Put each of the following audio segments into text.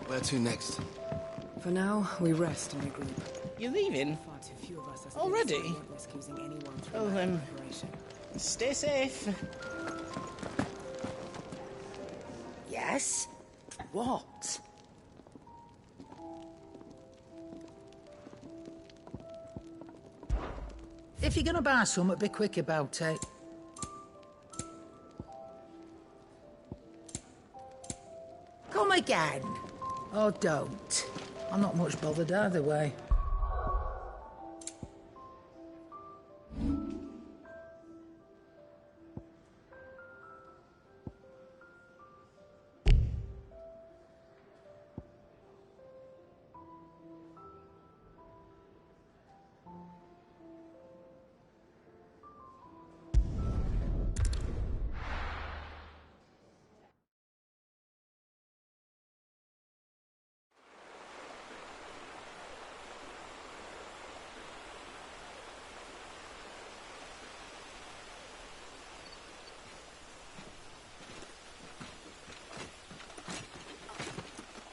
Where to next? For now, we rest and regroup. You're leaving? Far too few of us are Already? risk losing anyone through Well lack then, of preparation. stay safe. Yes? What? If you're gonna buy something, be quick about it. Come again? Or don't. I'm not much bothered either way.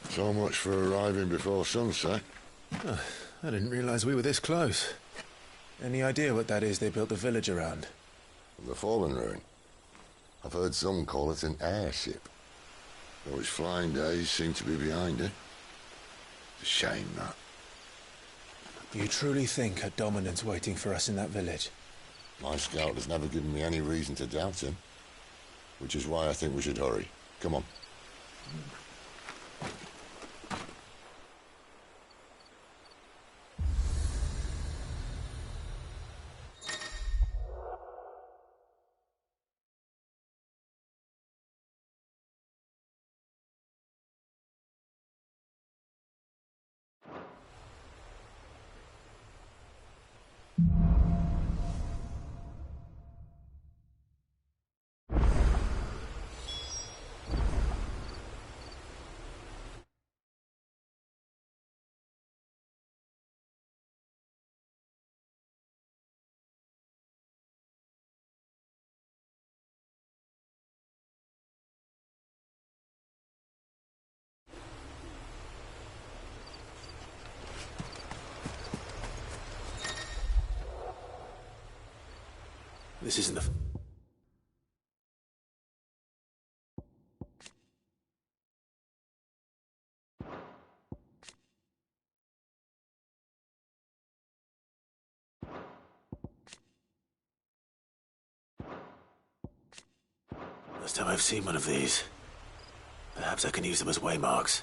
So much for arriving before sunset. Oh, I didn't realise we were this close. Any idea what that is they built the village around? The fallen ruin. I've heard some call it an airship. Though its flying days seem to be behind it. It's a shame, that. You truly think a dominant's waiting for us in that village? My scout has never given me any reason to doubt him. Which is why I think we should hurry. Come on. This isn't the... Last time I've seen one of these. Perhaps I can use them as waymarks.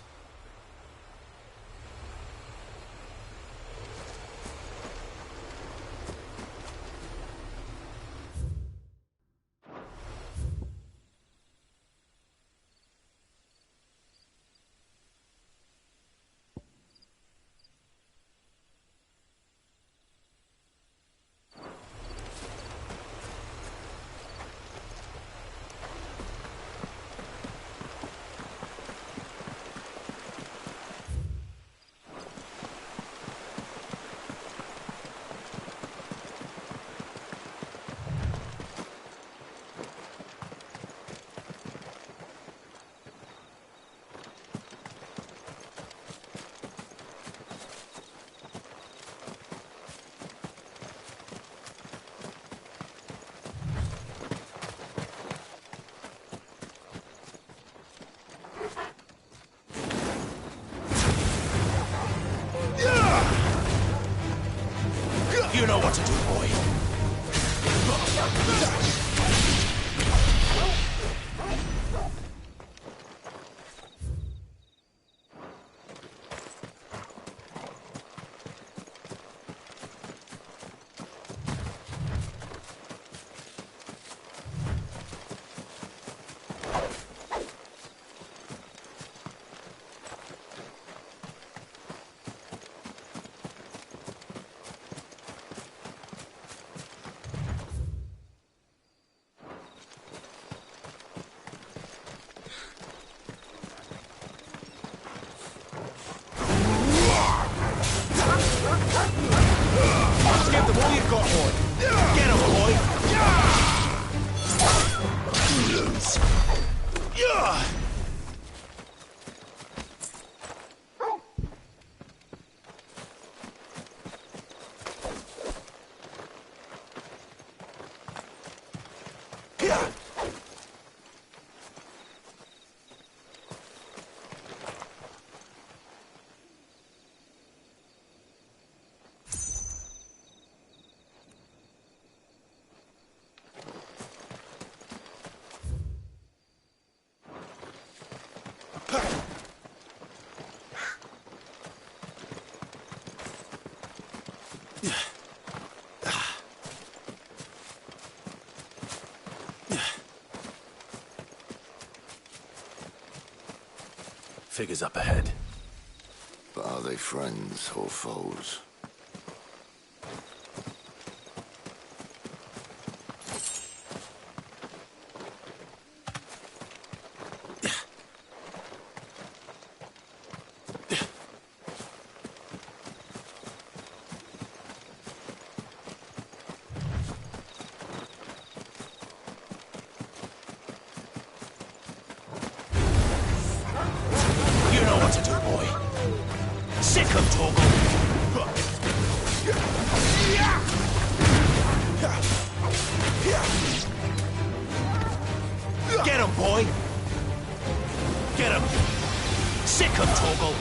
You know what to do, boy. Let's give them all you've got, boy. Get him, boy. Figures up ahead. But are they friends or foes? You know what to do, boy. Sick of Torgal. Get him, boy. Get him. Sick of Torgal.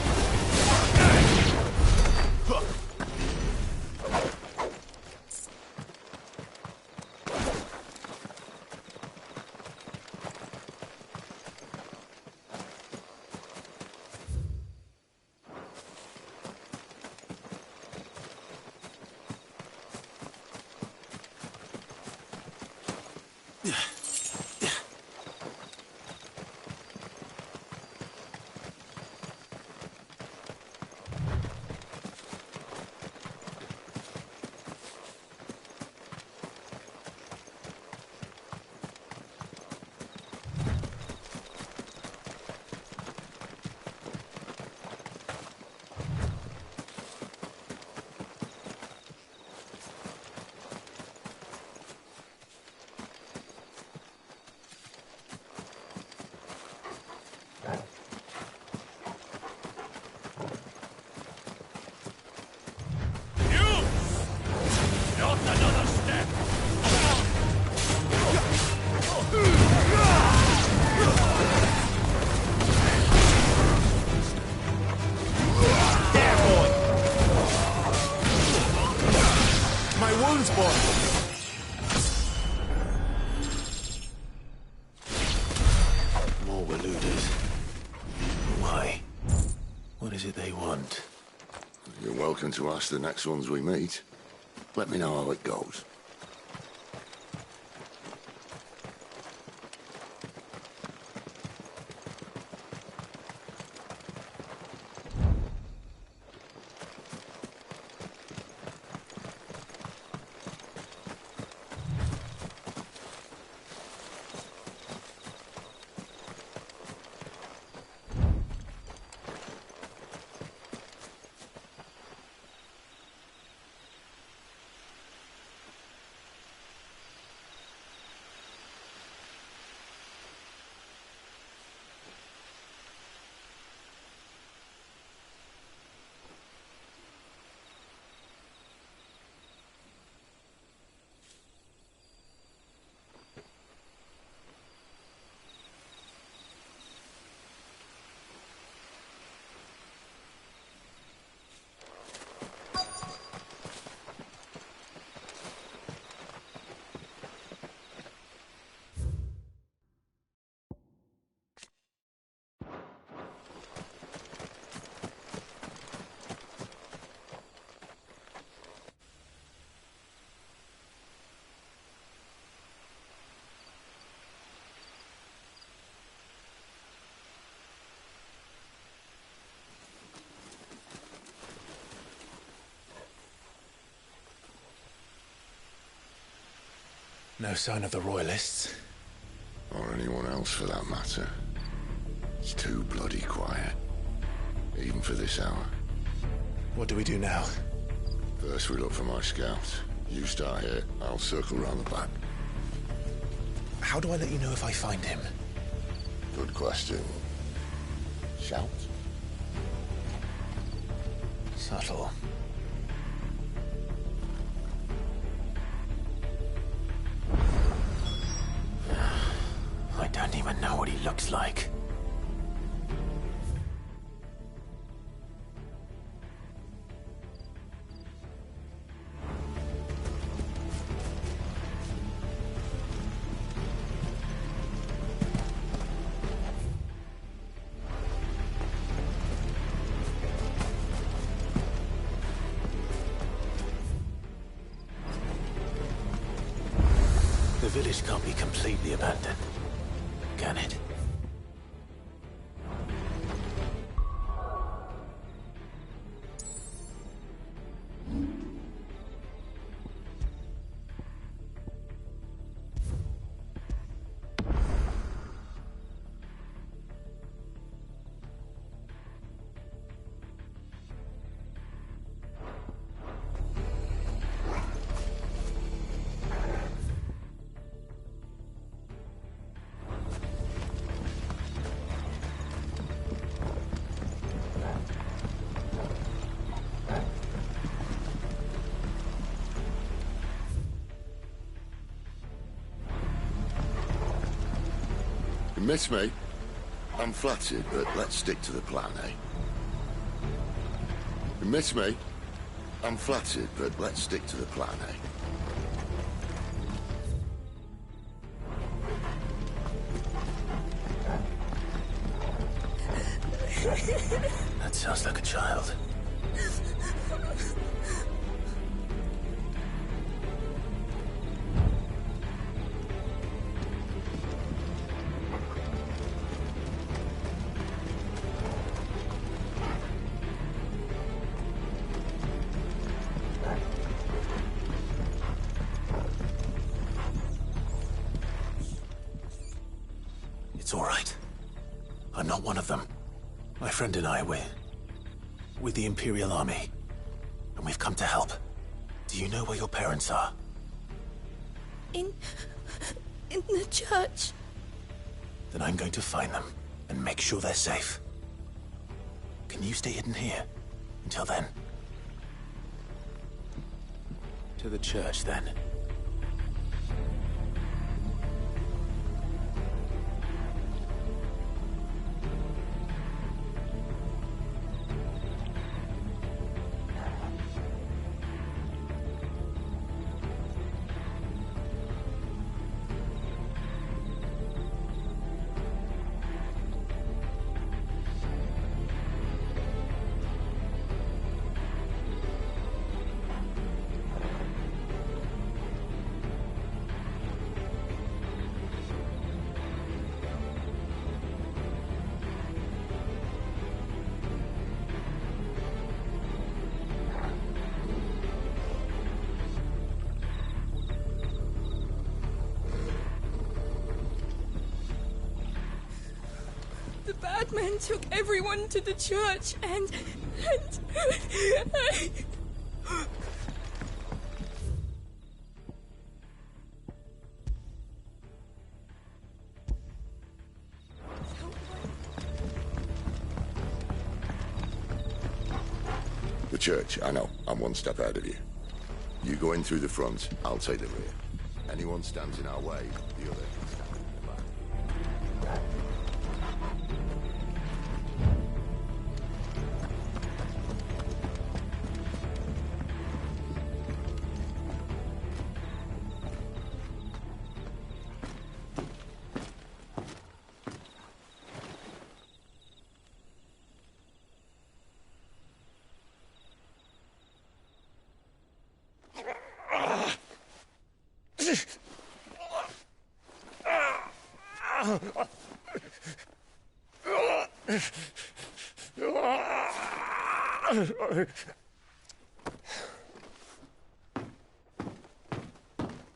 More Waluders. Why? What is it they want? You're welcome to ask the next ones we meet. Let me know how it goes. No sign of the Royalists. Or anyone else for that matter. It's too bloody quiet. Even for this hour. What do we do now? First we look for my scouts. You start here, I'll circle round the back. How do I let you know if I find him? Good question. Shout? Subtle. I don't even know what he looks like. The village can't be completely abandoned, can it? miss me? I'm flattered, but let's stick to the plan, eh? You miss me? I'm flattered, but let's stick to the plan, eh? That sounds like a child. It's all right. I'm not one of them. My friend and I, we're with the Imperial Army, and we've come to help. Do you know where your parents are? In the church. Then I'm going to find them and make sure they're safe. Can you stay hidden here until then? To the church, then. The bad men took everyone to the church and The church, I know. I'm one step ahead of you. You go in through the front, I'll take the rear. Anyone stands in our way, the other can stand in the back.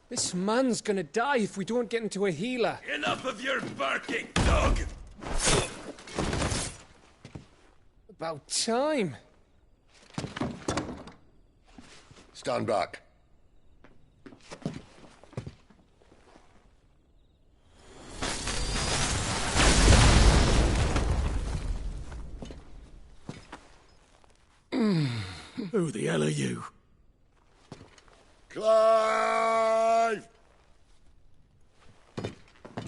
This man's gonna die if we don't get into a healer. Enough of your barking, dog! About time. Stand back. Who the hell are you? Clive!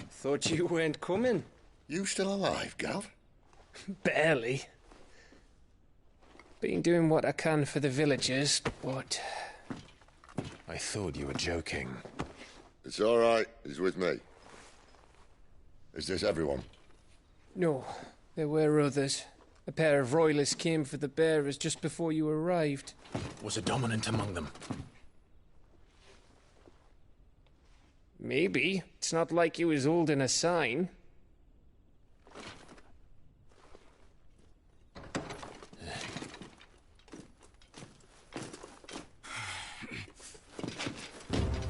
Thought you weren't coming. You still alive, Gav? Barely. Been doing what I can for the villagers, but... I thought you were joking. It's all right. He's with me. Is this everyone? No, there were others. A pair of royalists came for the bearers just before you arrived. Was a dominant among them? Maybe. It's not like he was holding a sign.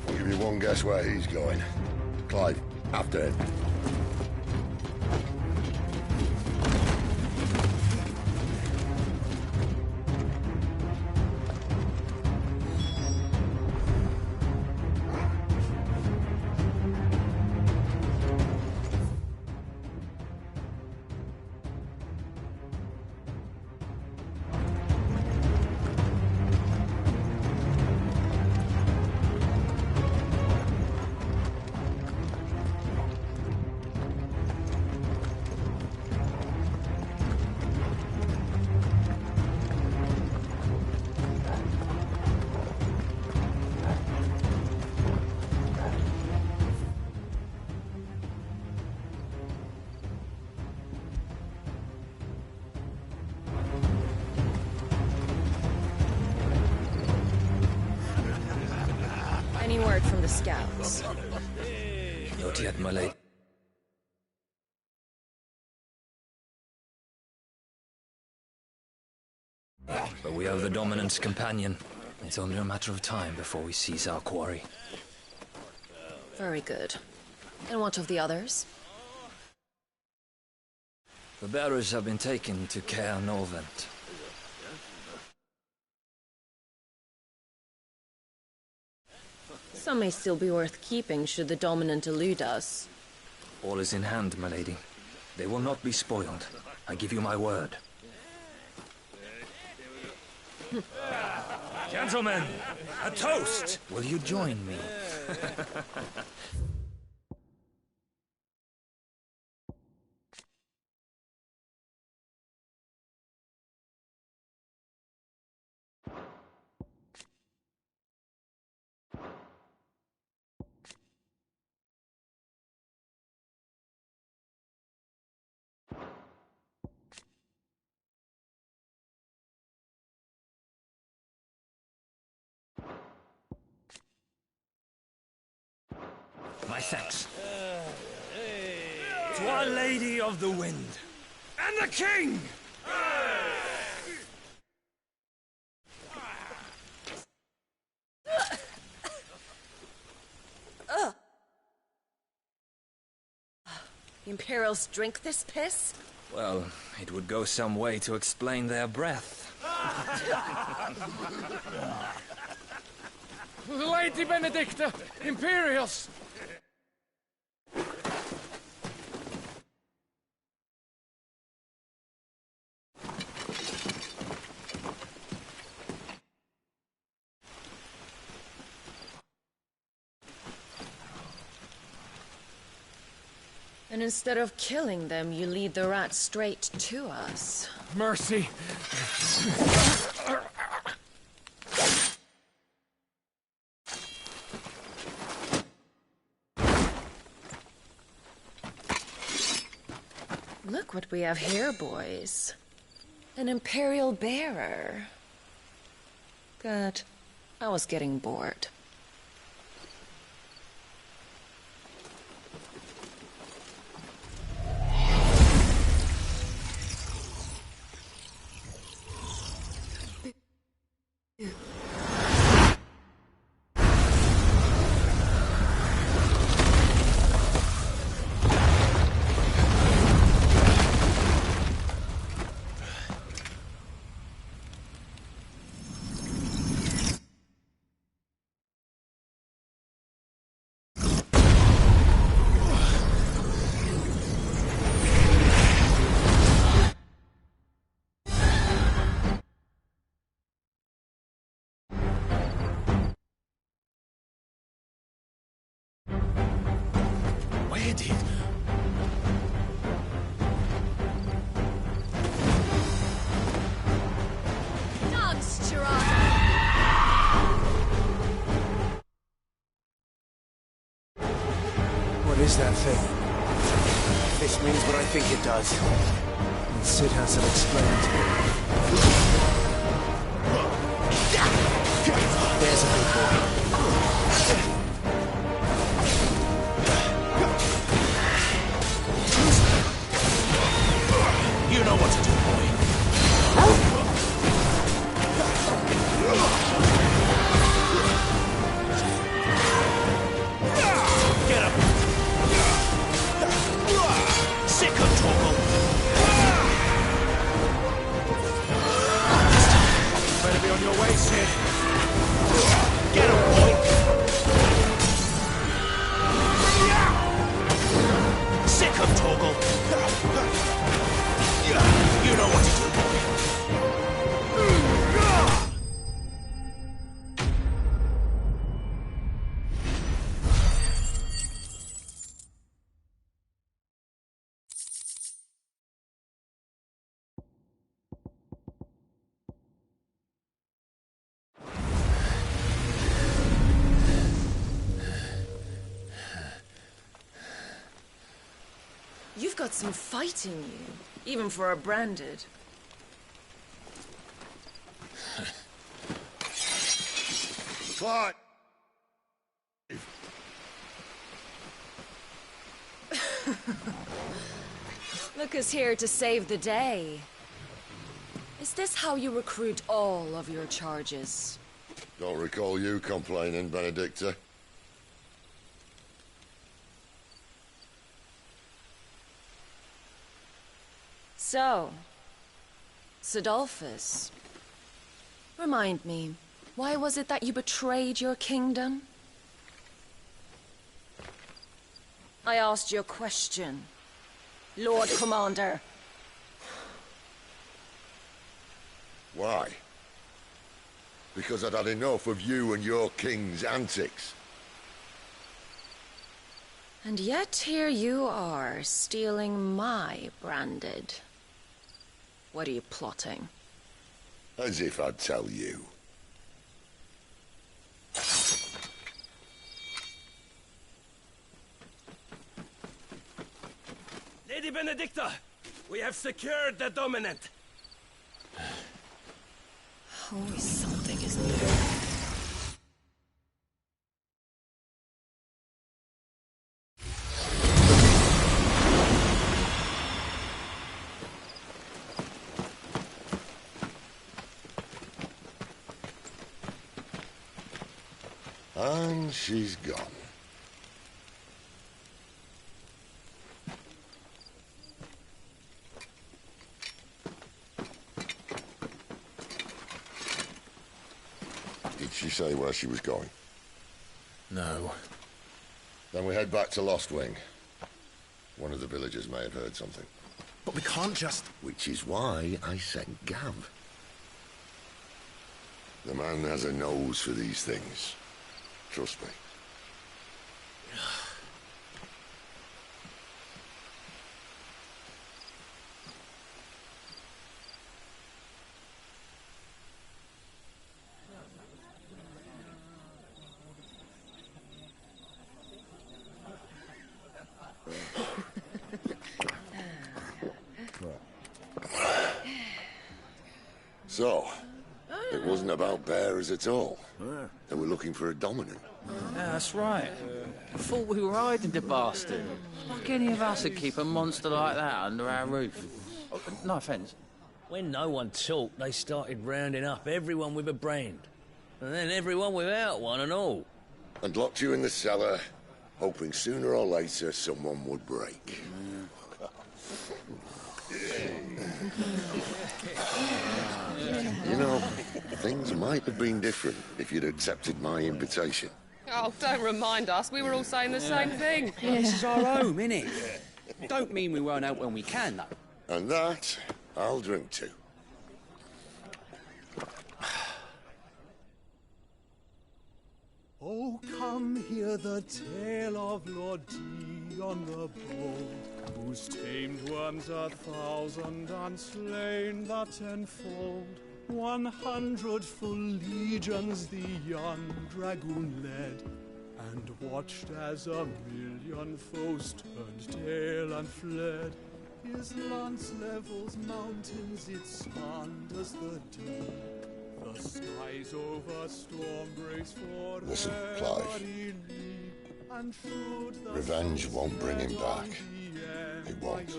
I'll give you one guess where he's going. Clive, after him. heard from the scouts? Not yet, my lady. But we have the Dominant's companion. It's only a matter of time before we seize our quarry. Very good. And what of the others? The bearers have been taken to Caer Norvent. Some may still be worth keeping should the Dominant elude us. All is in hand, my lady. They will not be spoiled. I give you my word. Gentlemen, a toast! Will you join me? My thanks. To Our Lady of the Wind and the King! The Imperials drink this piss? Well, it would go some way to explain their breath. Lady Benedicta! Imperials! And instead of killing them, you lead the rats straight to us. Mercy! Look what we have here, boys. An Imperial bearer. Good. I was getting bored. What is that thing? This means what I think it does. And Sid has to explain it to me. There's a big boy. You know what to do, boy. Get up! Sick of Torgal! Better be on your way, Sid. Get him, boy! Sick of Torgal! You know what to do, boy. You've got some fight in you, even for a branded. Clyde! Look who's here to save the day. Is this how you recruit all of your charges? Don't recall you complaining, Benedicta. So, Sidolphus, remind me, why was it that you betrayed your kingdom? I asked you a question, Lord Commander. Why? Because I'd had enough of you and your king's antics. And yet here you are, stealing my branded. What are you plotting? As if I'd tell you. Lady Benedicta, we have secured the dominant. Always something, isn't there? And she's gone. Did she say where she was going? No. Then we head back to Lost Wing. One of the villagers may have heard something. But we can't just... Which is why I sent Gav. The man has a nose for these things. Trust me. So, it wasn't about bearers at all. They were looking for a dominant. Yeah, that's right. I thought we were hiding the bastard. Like any of us would keep a monster like that under our roof. Oh, no offence. When no one talked, they started rounding up everyone with a brand. And then everyone without one and all. And locked you in the cellar, hoping sooner or later someone would break. You know, things might have been different if you'd accepted my invitation. Oh, don't remind us. We were all saying the same thing. This is our home, innit? Don't mean we won't out when we can, though. And that, I'll drink to. Oh, come hear the tale of Lord Dion the Bold, whose tamed worms 1,000 and slain the 10-fold. 100 full legions the young dragoon led, and watched as 1,000,000 foes turned tail and fled. His lance levels mountains, it sanders the deep. The skies over storm breaks for Listen, Clive. Revenge won't bring him back. It won't.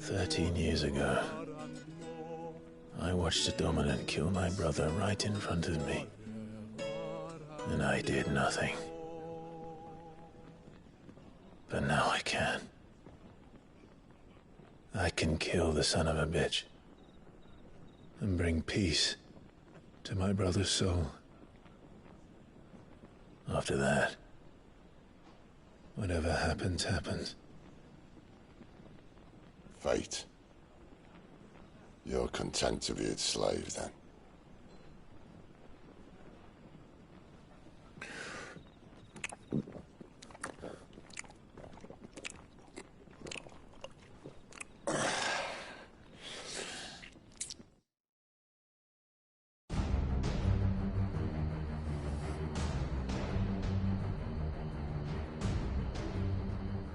13 years ago, I watched a dominant kill my brother right in front of me. And I did nothing. But now I can. I can kill the son of a bitch and bring peace to my brother's soul. After that, whatever happens, happens. Fate. You're content to be its slave, then?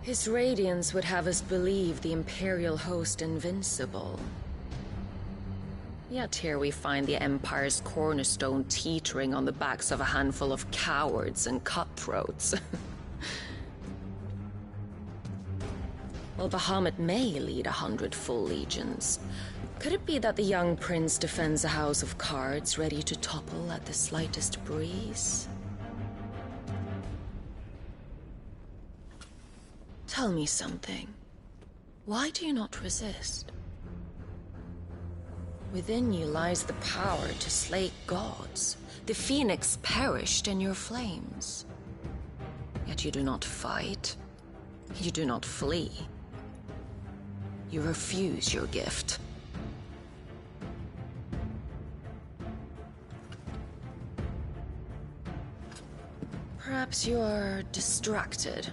His radiance would have us believe the Imperial host invincible. Yet here we find the Empire's cornerstone teetering on the backs of a handful of cowards and cutthroats. Well, Bahamut may lead 100 full legions. Could it be that the young prince defends a house of cards ready to topple at the slightest breeze? Tell me something. Why do you not resist? Within you lies the power to slay gods. The phoenix perished in your flames. Yet you do not fight. You do not flee. You refuse your gift. Perhaps you are distracted.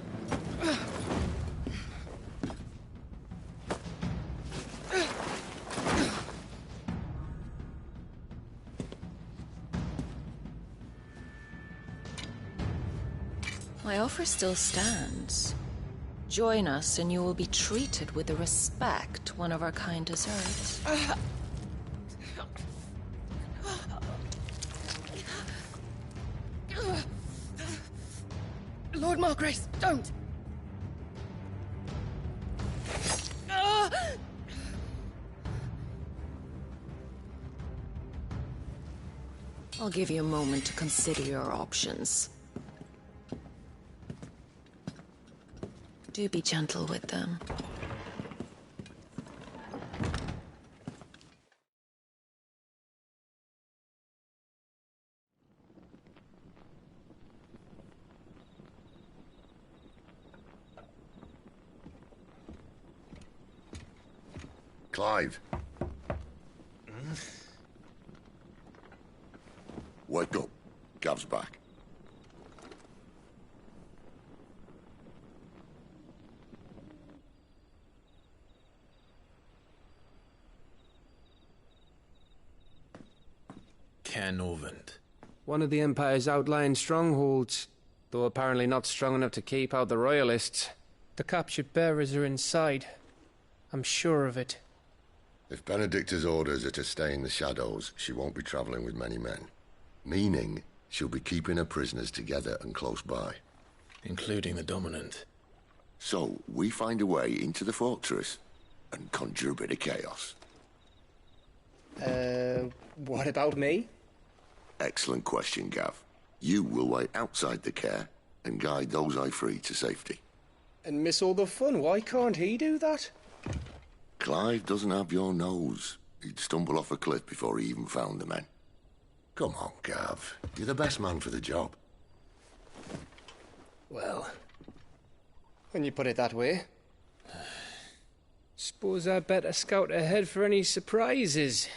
My offer still stands. Join us and you will be treated with the respect one of our kind deserves. Lord Margrace, don't! I'll give you a moment to consider your options. Do be gentle with them. Clive. Wake up. Gav's back. Caernarvon. One of the Empire's outlying strongholds, though apparently not strong enough to keep out the Royalists. The captured bearers are inside. I'm sure of it. If Benedicta's orders are to stay in the shadows, she won't be travelling with many men. Meaning, she'll be keeping her prisoners together and close by. Including the Dominant. So, we find a way into the fortress and conjure a bit of chaos. What about me? Excellent question, Gav. You will wait outside the care and guide those I free to safety. And miss all the fun. Why can't he do that? Clive doesn't have your nose. He'd stumble off a cliff before he even found the men. Come on, Gav. You're the best man for the job. Well, when you put it that way. Suppose I'd better scout ahead for any surprises.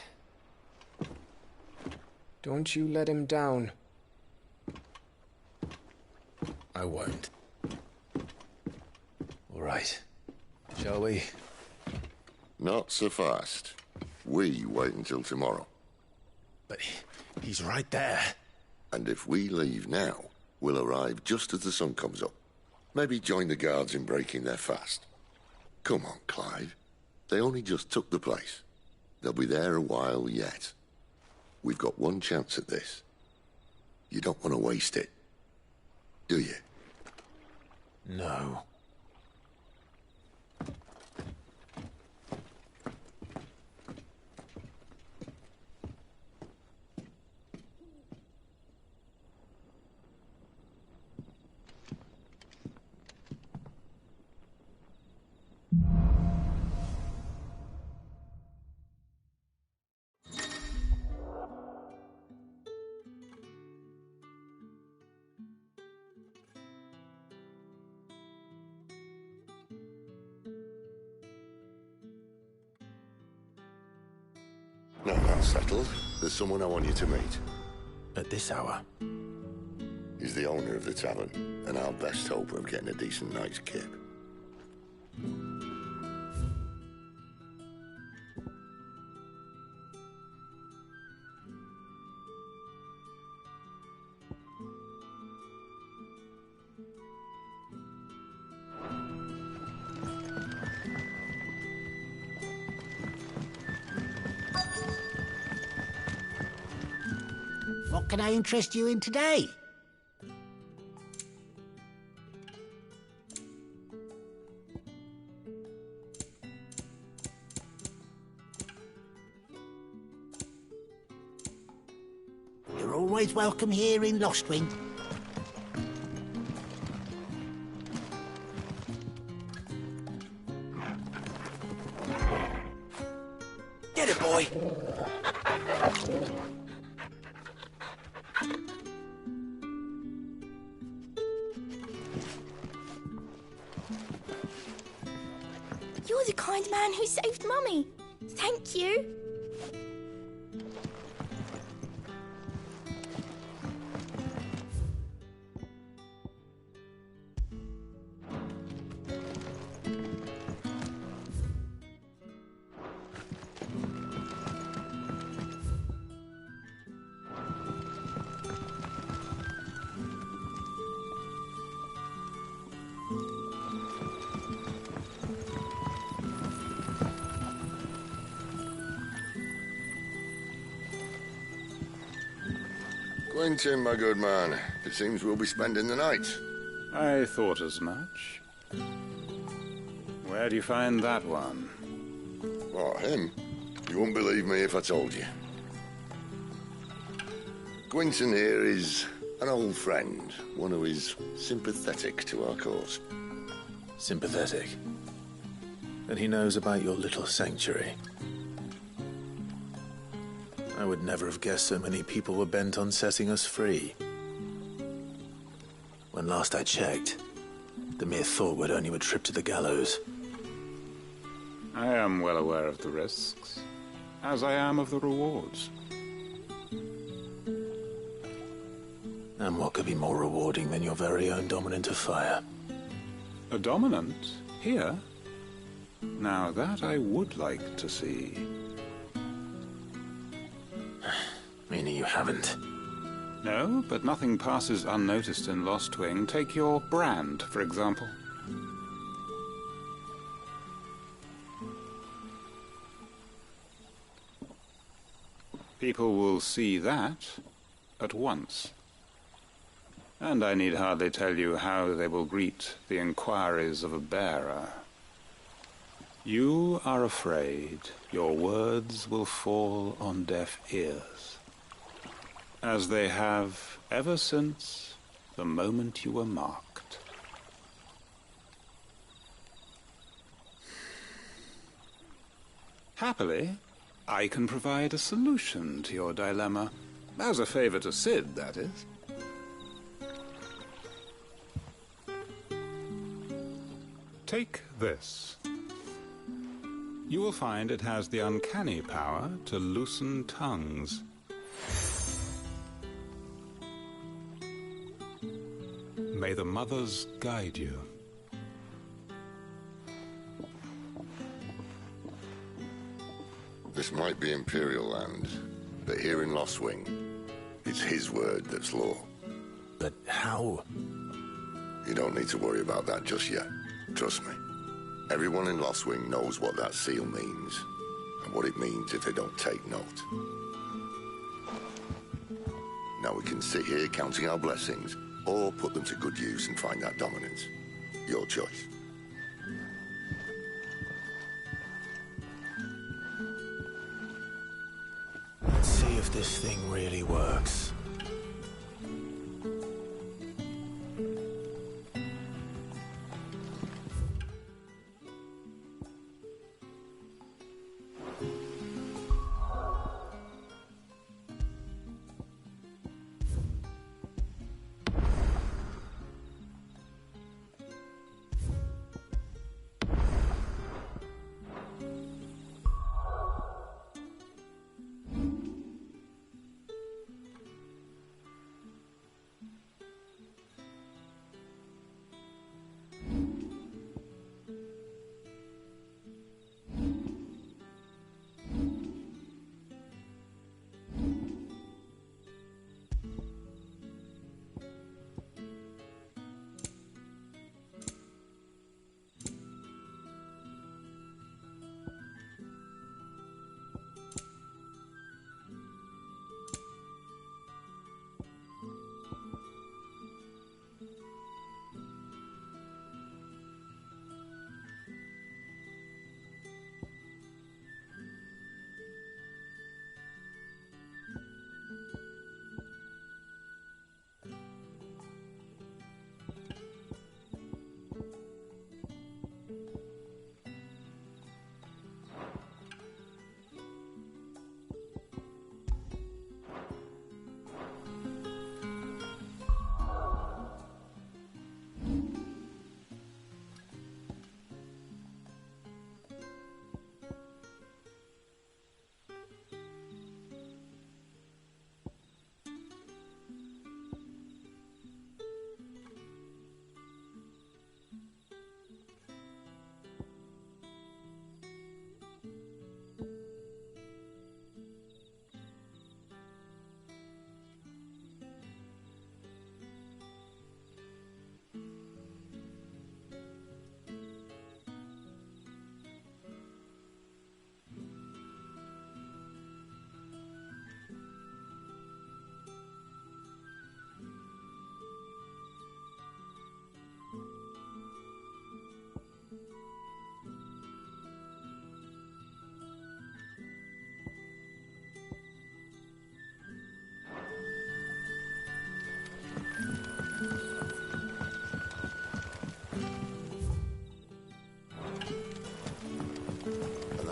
Don't you let him down. I won't. All right. Shall we? Not so fast. We wait until tomorrow. But he's right there. And if we leave now, we'll arrive just as the sun comes up. Maybe join the guards in breaking their fast. Come on, Clive. They only just took the place. They'll be there a while yet. We've got one chance at this. You don't want to waste it, do you? No. No, that's settled. There's someone I want you to meet. At this hour? He's the owner of the tavern, and our best hope of getting a decent night's kip. can I interest you in today? You're always welcome here in Lostwing. Get it, boy! You're the kind man who saved Mummy. Thank you. Quentin, my good man. It seems we'll be spending the night. I thought as much. Where do you find that one? What, him? You wouldn't believe me if I told you. Quentin here is an old friend, one who is sympathetic to our cause. Sympathetic? And he knows about your little sanctuary. I would never have guessed so many people were bent on setting us free. When last I checked, the mere thought would earn you a trip to the gallows. I am well aware of the risks, as I am of the rewards. And what could be more rewarding than your very own dominant of fire? A dominant? Here? Now that I would like to see. Meaning you haven't? No, but nothing passes unnoticed in Lostwing. Take your brand, for example. People will see that at once. And I need hardly tell you how they will greet the inquiries of a bearer. You are afraid your words will fall on deaf ears, as they have ever since the moment you were marked. Happily, I can provide a solution to your dilemma. As a favor to Sid, that is. Take this. You will find it has the uncanny power to loosen tongues. May the mothers guide you. This might be Imperial land, but here in Lostwing, it's his word that's law. But how? You don't need to worry about that just yet. Trust me. Everyone in Lostwing knows what that seal means, and what it means if they don't take note. Now we can sit here counting our blessings, or put them to good use and find that dominance. Your choice. Let's see if this thing really works.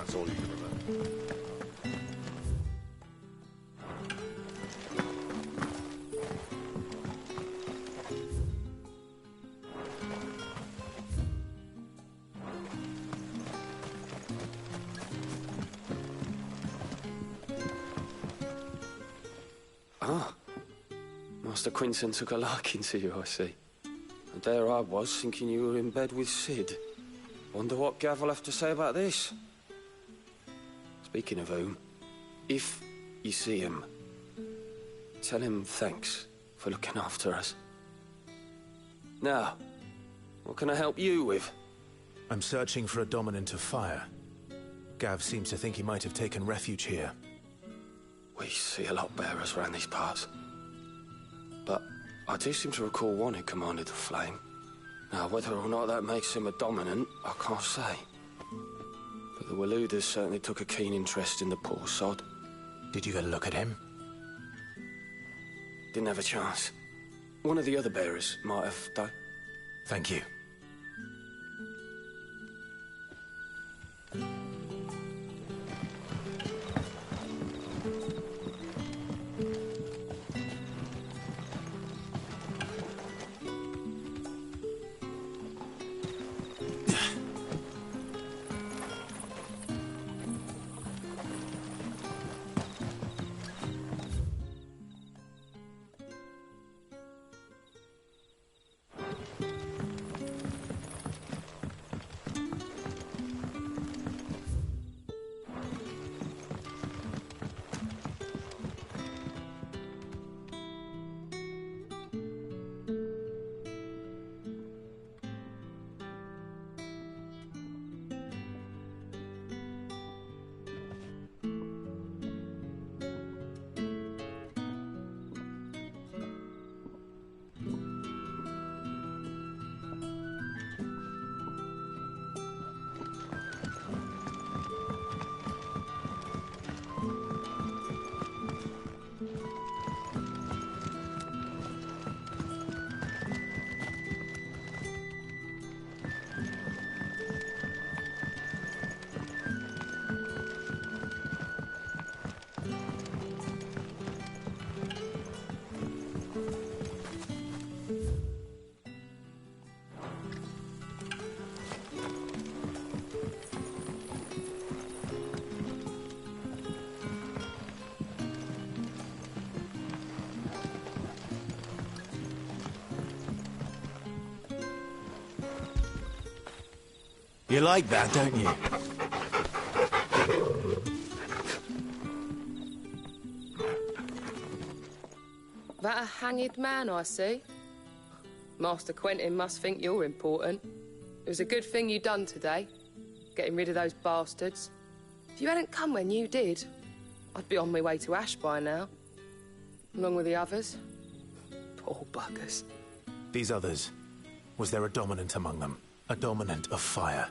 That's all you can remember. Ah. Master Quinton took a liking to you, I see. And there I was, thinking you were in bed with Sid. Wonder what Gav will have to say about this. Speaking of whom, if you see him, tell him thanks for looking after us. Now, what can I help you with? I'm searching for a dominant of fire. Gav seems to think he might have taken refuge here. We see a lot bearers around these parts. But I do seem to recall one who commanded the flame. Now, whether or not that makes him a dominant, I can't say. But the Waluders certainly took a keen interest in the poor sod. Did you get a look at him? Didn't have a chance. One of the other bearers might have, though. Thank you. You like that, don't you? That a hanged man, I see. Master Quentin must think you're important. It was a good thing you done today, getting rid of those bastards. If you hadn't come when you did, I'd be on my way to Ash by now, along with the others. Poor buggers. These others, was there a dominant among them? A dominant of fire?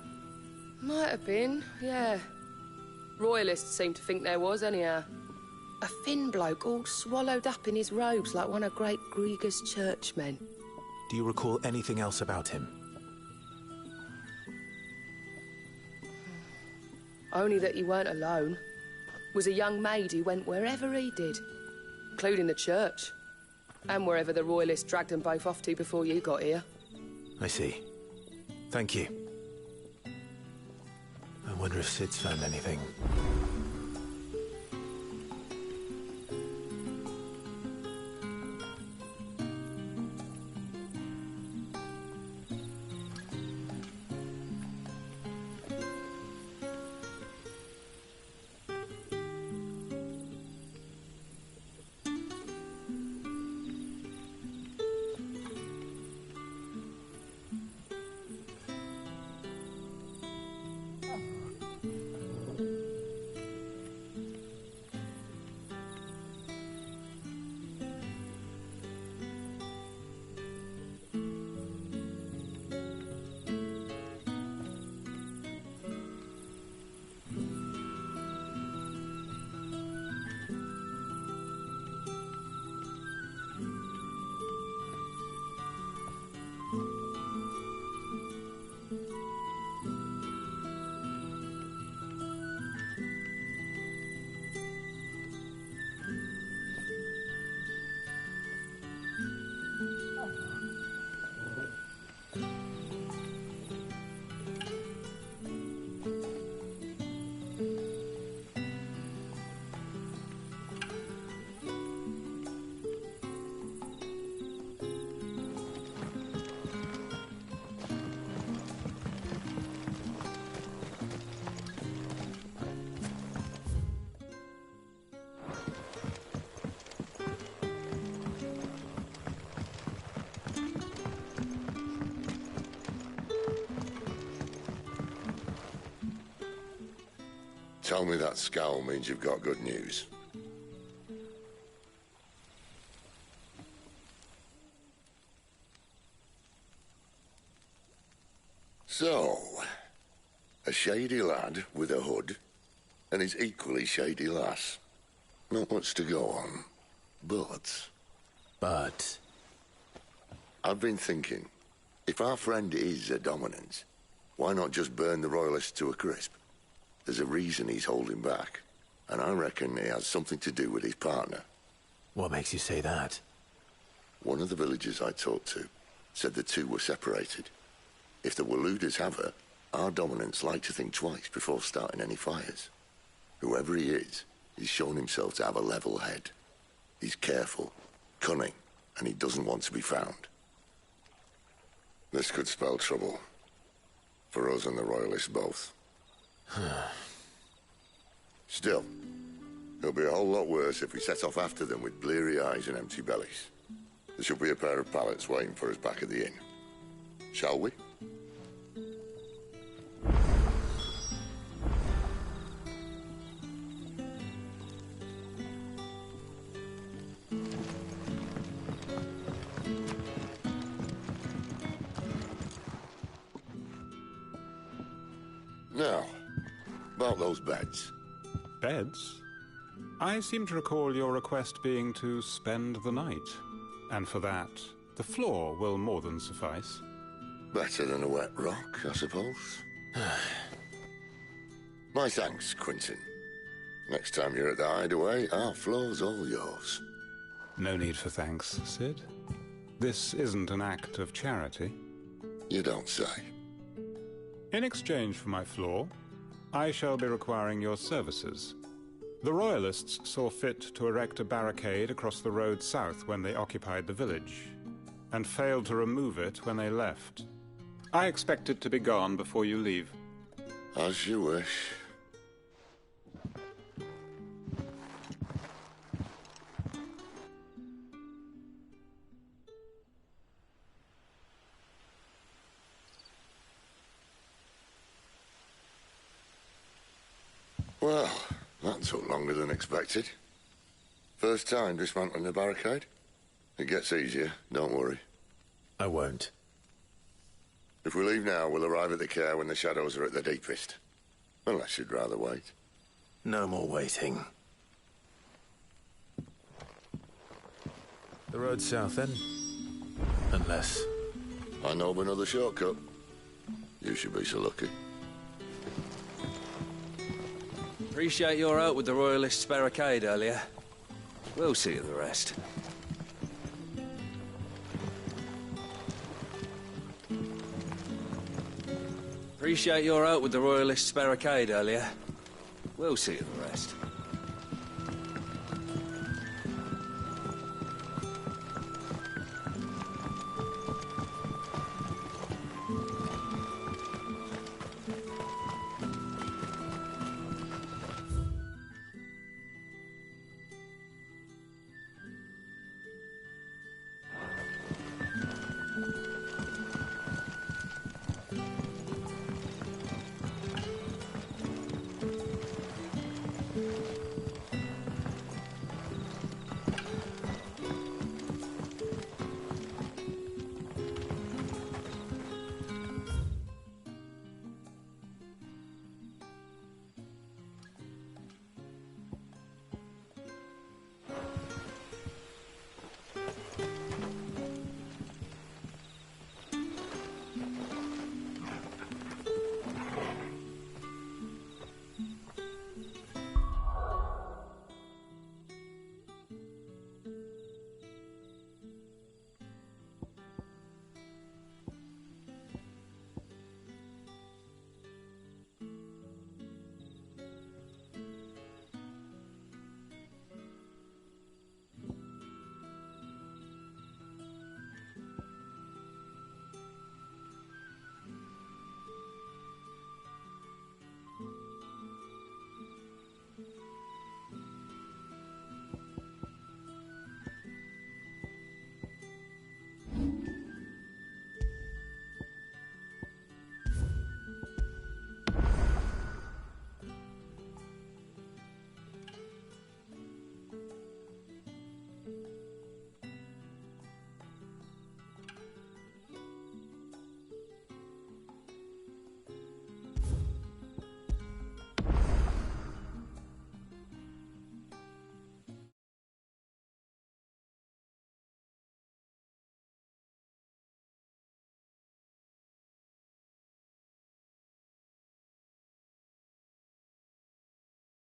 Might have been, yeah. Royalists seem to think there was, anyhow. A thin bloke all swallowed up in his robes like one of Great Grieger's churchmen. Do you recall anything else about him? Only that he weren't alone. Was a young maid who went wherever he did, including the church, and wherever the Royalists dragged them both off to before you got here. I see. Thank you. I wonder if Sid's found anything. Tell me that scowl means you've got good news. So, a shady lad with a hood, and his equally shady lass. Not much to go on, but... But? I've been thinking, if our friend is a dominant, why not just burn the Royalists to a crisp? There's a reason he's holding back, and I reckon he has something to do with his partner. What makes you say that? One of the villagers I talked to said the two were separated. If the Waluders have her, our dominants like to think twice before starting any fires. Whoever he is, he's shown himself to have a level head. He's careful, cunning, and he doesn't want to be found. This could spell trouble. For us and the Royalists both. Still, it'll be a whole lot worse if we set off after them with bleary eyes and empty bellies. There should be a pair of pallets waiting for us back at the inn. Shall we? Now, about those beds. Beds? I seem to recall your request being to spend the night. And for that, the floor will more than suffice. Better than a wet rock, I suppose. My thanks, Quentin. Next time you're at the hideaway, our floor's all yours. No need for thanks, Sid. This isn't an act of charity. You don't say. In exchange for my floor, I shall be requiring your services. The Royalists saw fit to erect a barricade across the road south when they occupied the village, and failed to remove it when they left. I expect it to be gone before you leave. As you wish. Well, that took longer than expected. First time dismantling the barricade? It gets easier, don't worry. I won't. If we leave now, we'll arrive at the care when the shadows are at their deepest. Unless you'd rather wait. No more waiting. The road south, then? Unless... I know of another shortcut. You should be so lucky. Appreciate your help with the Royalists' barricade earlier. We'll see you the rest. Appreciate your help with the Royalists' barricade earlier. We'll see you the rest.